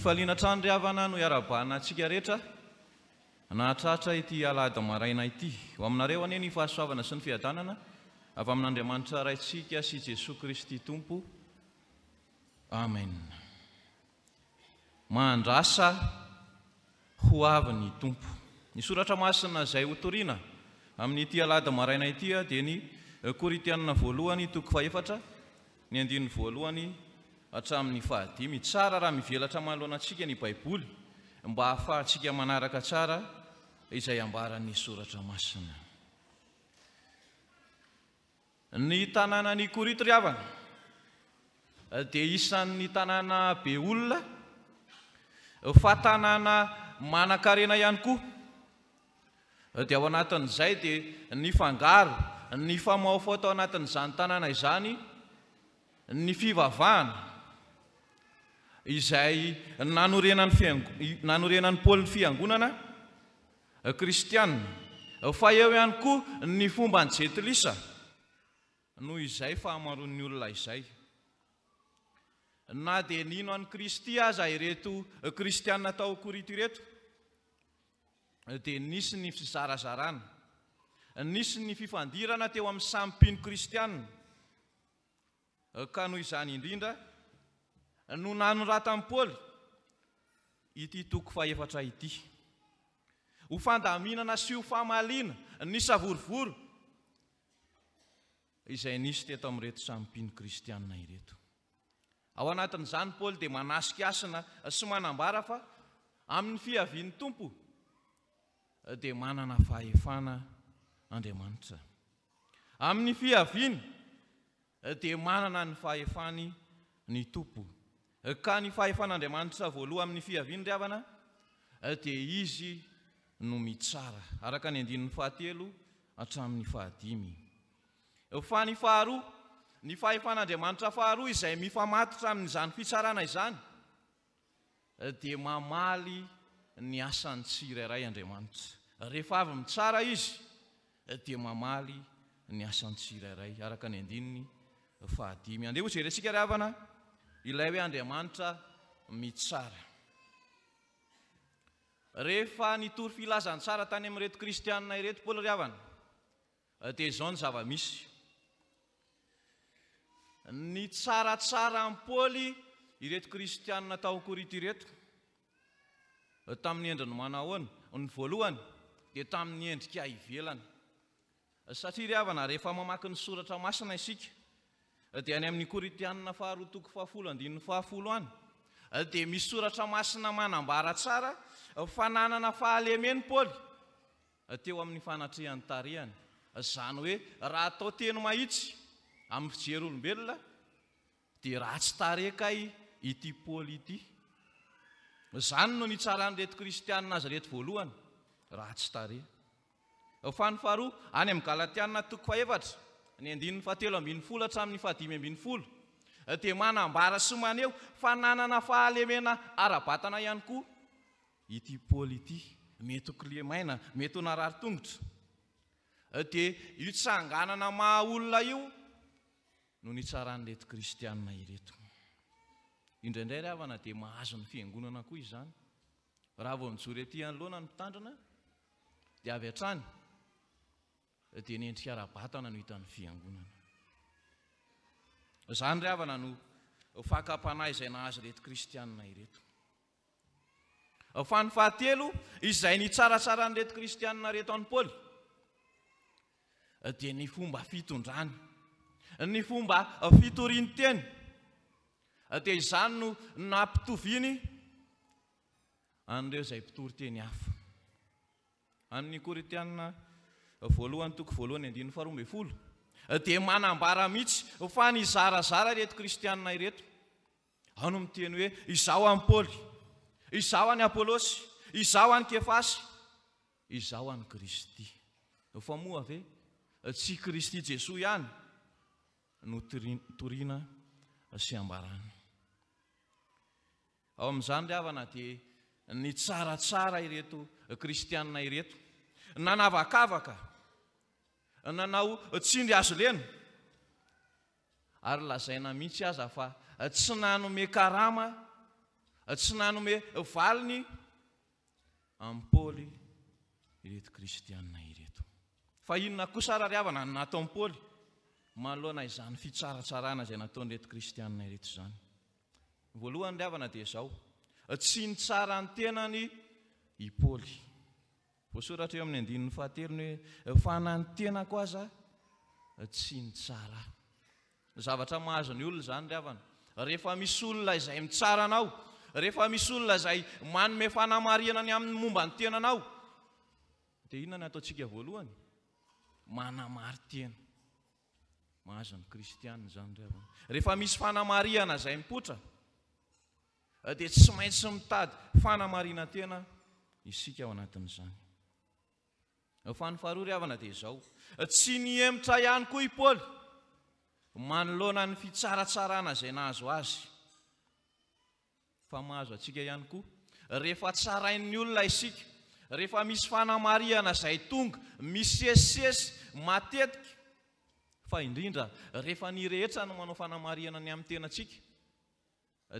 faliana trano ry havana no iarabana antsika rehetra nahatratra ity alahady maraina ity ho aminareo anie ny fahasoavana sy ny fiadanana avy amin'Andriamanitra raintsika sy Jesosy Kristy Tompo. Amen. Mandrasa ho avy ny Tompo. Ny soratra masina izay hotoriana amin'ity alahady maraina ity dia ny Korintianina voalohany toko faefatra ny andininy voalohany hatramin'ny fahadimy. Tsara raha mivelatra manoloana antsika ny Baiboly mba ahafahantsika manaraka tsara izay ambaran'ny soratra masina. Ny tanànan'ny Korinto ry havana dia isan'ny tanàna be olona, fa tanàna manan-karena ihany koa. Dia ao anatin'izay dia ny fangaro, ny famaofao tao anatin'izany tanàna izany, ny fivavahana izay nanorenan'ny Paoly ny fiangonana kristiana, fa eo ihany koa ny fomba ny jetilisa noho izay fahamaron'ny olona izay. Na dia nino an'i Kristy aza ireto kristiana tao Korinto ireto, dia nisy ny fizarazarana, nisy ny fifandirana teo amin'ny samy mpino kristiana, ka noho izany indrindra no nanoratan Paoly ity toko faefatra ity, ho fandaminana sy ho fahamaliana ny savorovoro izay nisy teto amin'ireto samy mpino kristiana ireto. Ao anatin'izany Paoly dia manasikasina sy manambara fa amin'ny fiavian'ny Tompo dia manana fahefana Andriamanitra. Amin'ny fiaviany dia manana ny fahefany ny Tompo. Ka ny fahefan'Andriamanitra voaloha amin'ny fiaviany ry havana dia izy no mitsara, araka ny andininy fahatelo hatramin'ny fahadimy. Fa ny faharoa, ny fahefan'Andriamanitra faharoa izay mifamatotra amin'izany fitsarana izany dia mamaly ny asan'ny tsirairay Andriamanitra. Rehefa avy mitsara izy dia mamaly ny asan'ny tsirairay, araka ny andininy fahadimy. Andeha ho jerentsika ry havana ilay hoe Andriamanitra mitsara. Rehefa nitory filazany tsara tany amin'ireto kristiana ireto Paoly ry havana dia izao ny zava-misy. Ny tsaratsara amin'ny Paoly ireto kristiana tao Korinto ireto tamin'ny endriny manahoana? Ny voalohany dia tamin'ny endrika ivelany. Satria ry havana rehefa mamaky ny soratra masina isika dia any amin'ny Korintianina faharoa toko 10:10 any dia misy soratra masina manambara tsara fa nanana fahalemeny Paoly teo amin'ny fanatrehany tarehany. Izany hoe raha atao teny mahitsy amin'ny fijery olombelona dia ratsy tareka ity Paoly ity. Izany no nitsaran'ireto kristiana azy reto voalohany, ratsy tareha. Fa ny faharoa any amin'ny Galatianina toko 4 ny andininy 7:10 hatramin'ny 5:10 dia manambara sy maneho fa nanana fahalemena ara-batana ihany koa ity Paoly ity. Mety ho kilemaina, mety ho narary tongotra. Dia io tsanganana maha olona io no nitsaran'ireto kristiana ireto. Indraindray ry havana dia mahazo ny fiangonana koa izany. Raha vao mijoro ety anoloana ny mitandrina dia avy hatrany dia nendrika ara-batana no hitan'ny fiangonana. Izany ry havana no fakapanahy izay nahazo ireto kristiana ireto. Fa ny fahatelo izay nitsaratsaranireto kristiana reto an'i Paoly dia ny fomba fitondrany, ny fomba fitoriany-teny. Dia izany no nampitoviany an'ireo izay mpitory teny hafa. Amin'ny Korintianina voalohany toko 1:12 dia manambara mihitsy fa ny zarazara ireto kristiana ireto. Ao no miteny hoe izao an'i Paoly, izao an'i Apolosy, izao an'i Kefasy, izao an'i Kristy. Fa moa ve tsy Kristy Jesosy ihany no toriana sy ambarana. Ao amin'izany ry havana dia ny tsaratsara ireto kristiana ireto nanavakavaka, nanao tsindry azo lena, ary lazaina mihitsy aza fa tsy nanome karama tsy nanome valiny amin'ny Paoly ireto kristianina ireto. Fa inona kosa ary havana no natao amin'ny Paoly manoloana izany fitsaratsarana izay nataon'ireto kristianina ireto izany? Voalohany ry havana dia izao, tsy nitsara ny tenany i Paoly. Voasoratra eo amin'ny andininy fahatelony hoe fa na ny tenako aza tsy nitsara. Zavatra mahazo ny olona izany ry havana. Rehefa misy olona izay mitsara anao, rehefa misy olona izay manome fanamarihana ny amin'ny momba ny tenanao, dia inona ny ataontsika voalohany? Manamary tena. Mahazo ny kristianina izany ry havana. Rehefa misy fanamarihana izay mipotra, dia tsy maintsy mitady fanamarihana tena isika ao anatin'izany. Fa ny faharoa ry havana dia izao, tsy niemotra ihany koa i Paoly manoloana ny fitsaratsarana izay nahazo azy, fa mahazo atsika ihany koa rehefa tsarain'ny olona isika, rehefa misy fanamarihana izay tonga misesisesy matetika, fa indrindra rehefa ny rehetra no manao fanamarihana ny amin'ny tenantsika,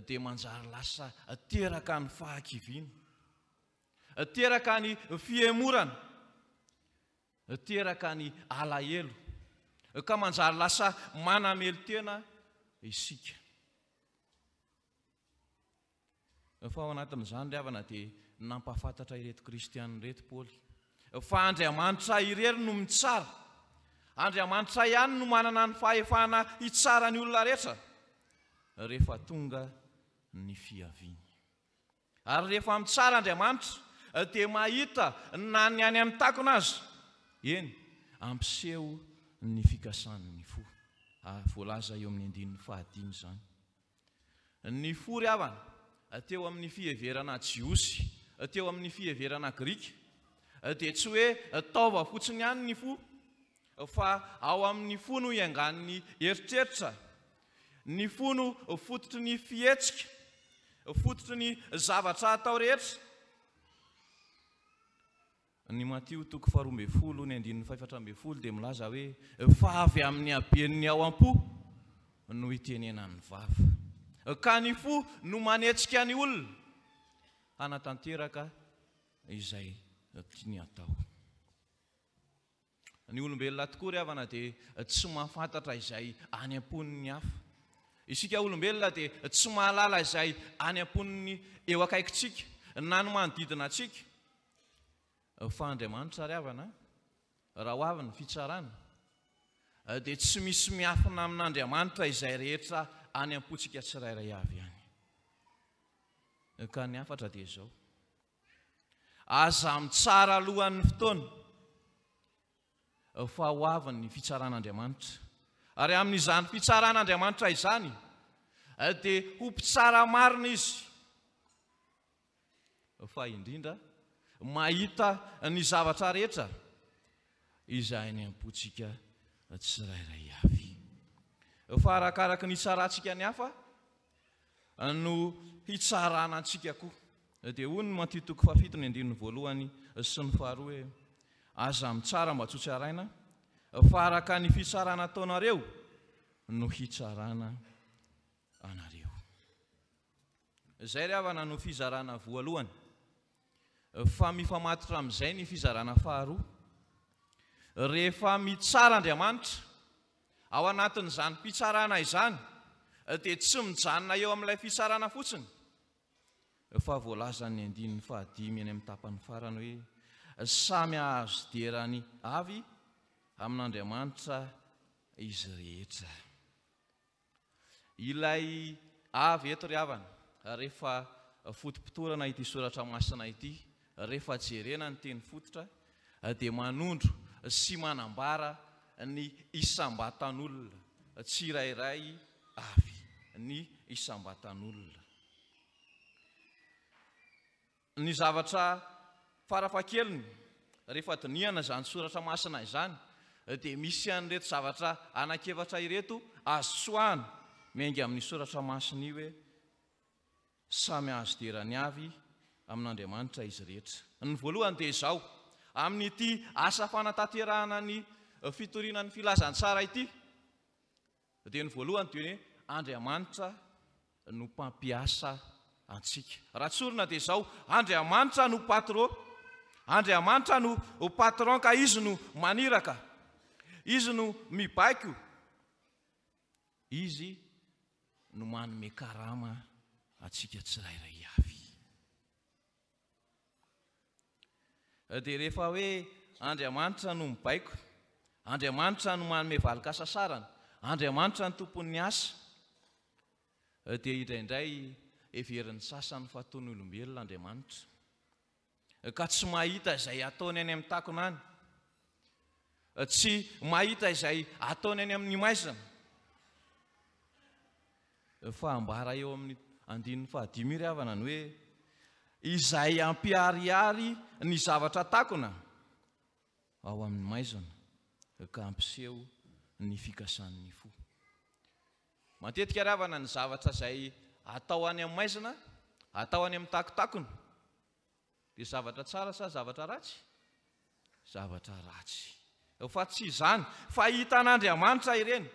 dia manjary lasa teraka ny fahakiviana, teraka ny fiemorana, teraka ny alahelo, ka manjary lasa manamelo tena isika. Fa ao anatin'izany ry havana dia nampafantatra ireto kristianina ireto Paoly fa Andriamanitra irery no mitsara, Andriamanitra ihany no manana ny fahefana hitsara ny olona rehetra rehefa tonga ny fiaviany. Ary rehefa mitsara Andriamanitra dia mahita na ny any amin'ny takona azy, eny ampiseho ny fikasan'ny fo. Voalaza eo amin'ny andininy fahadimy izany. Ny fo ry havana teo amin'ny fiheverana jiosy, teo amin'ny fiheverana grika, dia tsy hoe taova fotsiny ihany ny fo, fa ao amin'ny fo no iangan'ny eritreritra, ny fo no fototry ny fihetsika, fototry ny zavatra atao rehetra. Ny Matio 12:12 ny andininy 14 dia milaza hoe fa avy amin'ny haben'ny ao am-po no hitenenan'ny vava, ka ny fo no manetsika ny olona hanatanteraka izay tiany atao. Ny olombelona tokoa ry havana dia tsy mahafantatra izay any am-pon'ny hafa. Isika olombelona dia tsy mahalala izay any am-pon'ny eo akaikitsika na ny manodidina atsika. Fa Andriamanitra ry havana, raha ho avy ny fitsarana, dia tsy misy miafina amin'Andriamanitra izay rehetra any am-pontsika tsirairay avy ihany. Ka ny hafatra dia izao, aza mitsara alohan'ny fotoana fa ho avy ny fitsaran'Andriamanitra, ary amin'izany fitsaran'Andriamanitra izany dia ho mpitsara marina izy, fa indrindra mahita ny zavatra rehetra izay any am-pontsika tsirairay avy. Fa arakaraka ny hitsarantsika ny hafa no hitsarana antsika koa. Dia hoy ny Matio 7:1 sy ny faharoa hoe aza mitsara mba tsy ho tsaraina, fa araka ny fitsarana ataonareo no hitsarana anareo. Izay ry havana no fizarana voalohany. Fa mifamatotra amin'izay ny fizarana faharoa. Rehefa mitsara Andriamanitra ao anatin'izany fitsarana izany, dia tsy mijanona eo amin'ilay fitsarana fotsiny, fa voalaza ny andininy 15 eny amin'ny tapany farany hoe samy ahazo derany avy amin'Andriamanitra izy rehetra. Ilay avy eto ry havana, rehefa fotom-pitorana ity soratra masina ity, rehefa jerena ny teny fototra, dia manondro sy manambara ny isam-batan'olona, tsirairay avy ny isam-batan'olona. Ny zavatra farafahakeliny rehefa dinihana izany soratra masina izany, dia misy an'ireto zavatra anankiefatra ireto azo tsoahana miainga amin'ny soratra masina io hoe samy azo derany avy amin'Andriamanitra izy rehetra. Ny voalohany dia izao, amin'ity asa fanatanterahana ny fitorianan'ny filazantsara ity, dia ny voalohany dia hoe Andriamanitra no mpampiasa antsika. Raha tsorina dia izao, Andriamanitra no patron, Andriamanitra no patron ka izy no maniraka, izy no mibaiko, izy no manome karama atsika tsirairay avy. Dia rehefa hoe Andriamanitra no mibaiko, Andriamanitra no manome valika sasarana, Andriamanitra ny tompon'ny asa, dia indraindray everin'ny sasany fa ataony olombelona Andriamanitra, ka tsy mahita izay ataony any amin'ny takona any, tsy mahita izay ataony any amin'ny maizina. Fahambara eo amin'ny 5 ry havana ny hoe izay ampiharihary ny zavatra takona ao amin'ny maizina ka ampiseho ny fikasan'ny fo. Matetika ry havana ny zavatra izay atao any amin'ny maizina, atao any amin'ny takotakona, dia zavatra tsara sa zavatra ratsy? Zavatra ratsy. Fa tsy izany, fa hitan'Andriamanitra ireny,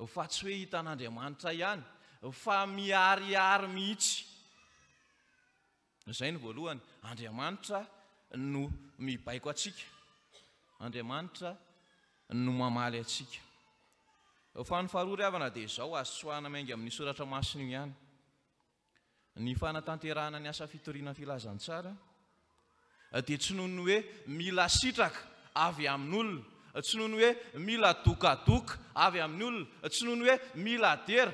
fa tsy hoe hitan'Andriamanitra ihany, fa miharihary mihitsy. Izay ny voalohany, Andriamanitra no mibaiko atsika, Andriamanitra no mamaly atsika. Fa ny faharoa ry havana dia izao, azo tsoahana maingy amin'ny soratra masina io ihany. Ny fanatanterahana ny asa fitoriana filazantsara dia tsy noho ny hoe mila sitraka avy amin'olona, tsy noho ny hoe mila dokadoka avy amin'ny olona, tsy noho ny hoe mila dera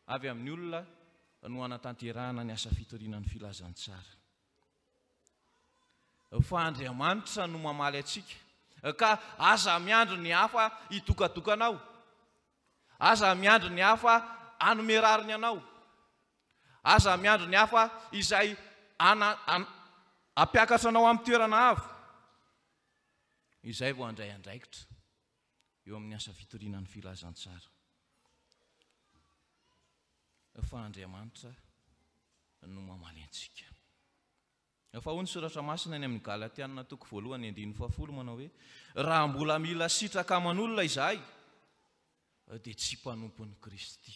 avy amin'ny olona no anatanterahana ny asa fitoriana ny filazantsara. Fa Andriamanitra no mamaly atsika, ka aza miandro ny hafa hidokadokanao, aza miandro ny hafa hanomerariny anao, aza miandro ny hafa izay ampiakatra anao amin'ny toerana avo, izay vao handray andraikitra eo amin'ny asa fitoriana ny filazantsara. Fa Andriamanitra no mamaly antsika. Fa hoy ny soratra masina any amin'ny Galatiana 1:10 manao hoe raha mbola mila sitraka aman'olona izahay dia tsy mpanompon'i Kristy.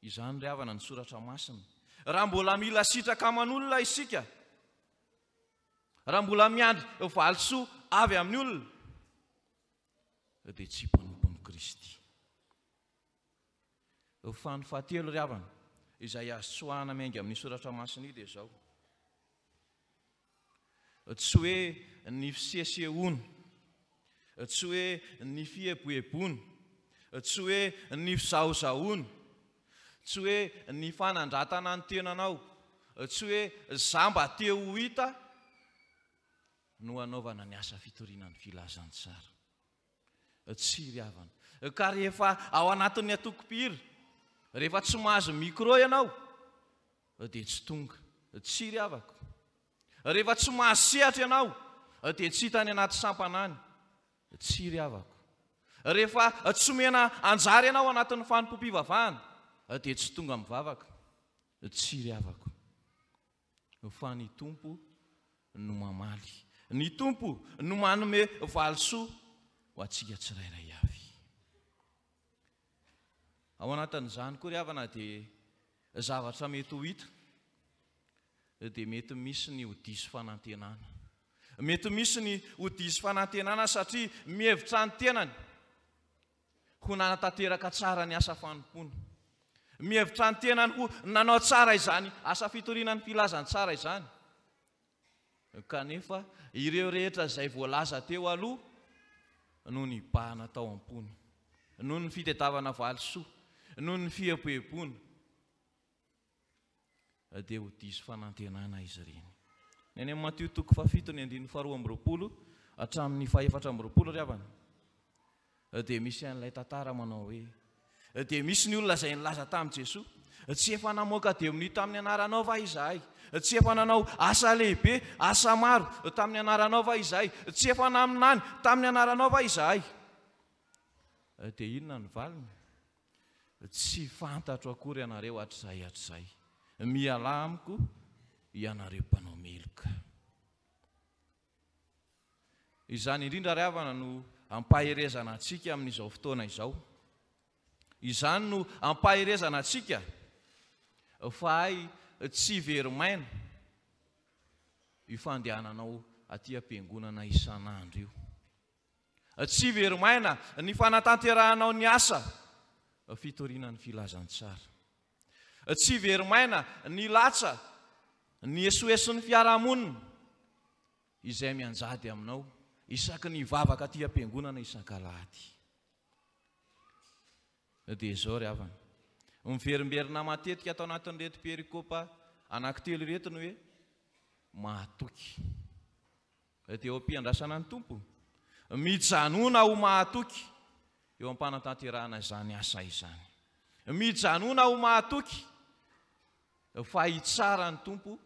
Izany ry havana ny soratra masina. Raha mbola mila sitraka aman'olona isika, raha mbola miandry valisoa avy amin'ny olona, dia tsy mpanompon'i Kristy. Fa ny fahatelo ry havana izay azo tsoahana maingy amin'ny soratra masina io dia izao, tsy hoe ny fisesehoana, tsy hoe ny fieboebona, tsy hoe ny fizahozahoana, tsy hoe ny fanandratana ny tenanao, tsy hoe zamba teo ho hita no anaovana ny asa fitoriana ny filazantsara. Tsy ry havana. Ka rehefa ao anatin'ny atoko-pihira, rehefa tsy mahazo micro ianao dia tsy tonga. Tsy ry havako. Rehefa tsy mahazo sehatra ianao dia tsy hitany anaty sampana any. Tsy ry havako. Rehefa tsy omena anjara ianao anatin'ny fanompom-pivavahana dia tsy tonga mivavaka. Tsy ry havako. Fa ny Tompo no mamaly, ny Tompo no manome valisoa ho antsika tsirairay avy. Ao anatin'izany koa ry havana dia zavatra mety ho hita, dia mety misy ny ho diso fanantenana. Mety misy ny ho diso fanantenana satria mihevitra ny tenany ho nanatanteraka tsara ny asa fanompoana. Mihevitra ny tenany ho nanao tsara izany asa fitoriana ny filazantsara izany. Kanefa ireo rehetra izay voalaza teo aloha noho ny bahana tao am-pony, noho ny fitadiavana valisoa, noho ny fieboebona, dia ho diso fanantenana izy ireny. Ny any amin'ny Mateo 7:12 hatramin'ny 4:20 ry havana, dia misy an'ilay tantara manao hoe dia misy ny olona izay nilaza tamin'i Jesoa, tsy efa namoaka demoni tamin'ny anaranao va izahay? Tsy efa nanao asa lehibe, asa maro tamin'ny anaranao va izahay? Tsy efa naminany tamin'ny anaranao va izahay? Dia inona ny valiny? Tsy fantatro akory ianareo hatr'izay. Miala amiko ianareo mpanao meloka. Izany indrindra ry havana no ampaherezana antsika amin'izao fotoana izao. Izany no ampaherezana antsika fa tsy verimaina io fandehananao aty am-piangonana isan'andro io. Tsy verimaina ny fanatanterahanao ny asa fitorinan'ny filazantsara. Tsy verimaina ny latsa ny esoesin'ny fiarahamonina izay mianjady aminao isaky ny vavaka aty am-piangonana isan-kalahady. Dia zao ry havana, miverimberina matetika atao anatin'ireto perikopa anankitelo ireto ny hoe mahatoky. Dia eo am-piandrasana ny tompo, mijanona ho mahatoky eo am-panatanterahana izany asa izany. Mijanona ho mahatoky fa hitsara ny tompo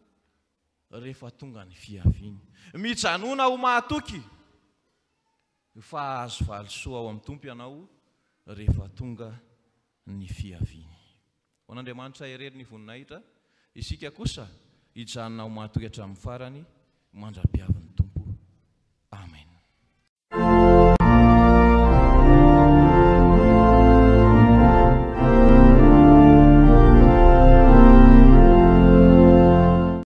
rehefa tonga ny fiaviany. Mijanona ho mahatoky fa azo valisoa ao amin'ny tompo ianao rehefa tonga ny fiaviany. Hoan'Andriamanitra irery ny voninahitra, isika kosa hijanona ho mahatoky hatramin'ny farany mandra-piaviny.